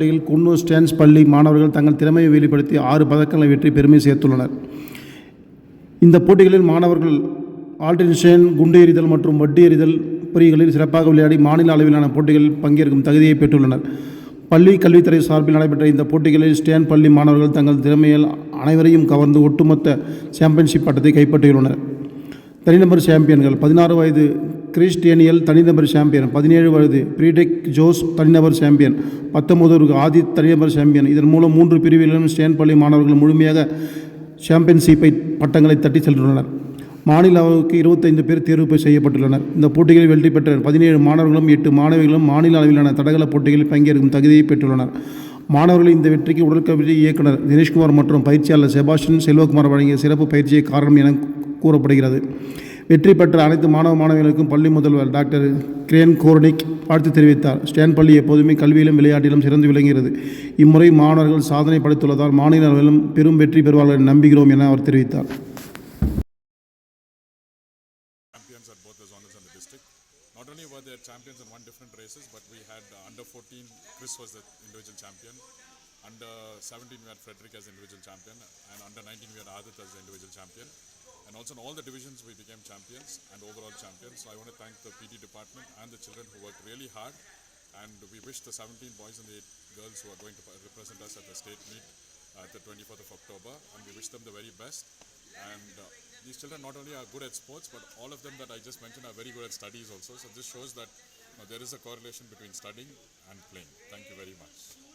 போட்டியில் குன்னூர் ஸ்டான்ஸ் பள்ளி மாணவர்கள் தங்கள் திறமையை வெளிப்படுத்தி 6 பதக்கங்களை வெற்றி பெருமை சேர்த்துள்ளனர். இந்த போட்டிகளில் மாணவர்கள் ஆல்டர்னேஷன், குண்டு எறிதல் மற்றும் வட்டி எறிதல் பிரிவுகளில் சிறப்பாக விளையாடி மாநில அளவிலான போட்டிகளில் பங்கேற்கும் தகுதியை பெற்றுள்ளனர். பள்ளி கல்வித்துறை சார்பில் நடைபெற்ற இந்த போட்டிகளில் ஸ்டான் பள்ளி மாணவர்கள் தங்கள் திறமையால் அனைவரையும் கவர்ந்து ஒட்டுமொத்த சாம்பியன்ஷிப் பட்டத்தை கைப்பற்றியுள்ளனர். தனிநபர் சாம்பியன்கள்: 16 வயது கிறிஸ் டேனியல் தனிநபர் சாம்பியன், 17 வயது பிரீடெக் ஜோஸ் தனிநபர் சாம்பியன், 19 ஆதித் தனிநபர் சாம்பியன். இதன் மூலம் 3 பிரிவுகளிலும் ஸ்டான் பள்ளி மாணவர்கள் முழுமையாக சாம்பியன்ஷிப்பை பட்டங்களை தட்டி சென்றுள்ளனர். மாநில அளவுக்கு 25 பேர் தேர்வு செய்யப்பட்டுள்ளனர். இந்த போட்டிகளில் வெற்றி பெற்ற 17 மாணவர்களும் 8 மாணவிகளும் மாநில அளவிலான தடகள போட்டிகளில் பங்கேற்கும் தகுதியை பெற்றுள்ளனர். மாணவர்களின் இந்த வெற்றிக்கு உடற்கல்வி இயக்குனர் தினேஷ்குமார் மற்றும் பயிற்சியாளர் செபாஸ்டியன் செல்வகுமார் வழங்கிய சிறப்பு பயிற்சியை காரணம் என கூறப்படுகிறது. வெற்றி பெற்ற அனைத்து மாணவிகளுக்கும் பள்ளி முதல்வர் டாக்டர் கிரேன் கோர்னிக் வாழ்த்து தெரிவித்தார். ஸ்டான் பள்ளி எப்போதுமே கல்வியிலும் விளையாட்டிலும் சிறந்து விளங்குகிறது. இம்முறை மாணவர்கள் சாதனை படைத்துள்ளதால் மாநில அளவிலும் பெரும் வெற்றி பெறுவார்கள் என நம்புகிறோம் என அவர் தெரிவித்தார். At both the zonals and the district. Not only were there champions in 1 different races, but we had under 14, Chris was the individual champion. Under 17 we had Frederick as individual champion, and under 19 we had Adit as the individual champion. And also in all the divisions we became champions and overall champions. So I want to thank the PD department and the children who worked really hard. And we wish the 17 boys and the 8 girls who are going to represent us at the state meet at the 24th of October, and we wish them the very best. And these children not only are good at sports, but all of them that I just mentioned are very good at studies also. So this shows that there is a correlation between studying and playing. Thank you very much.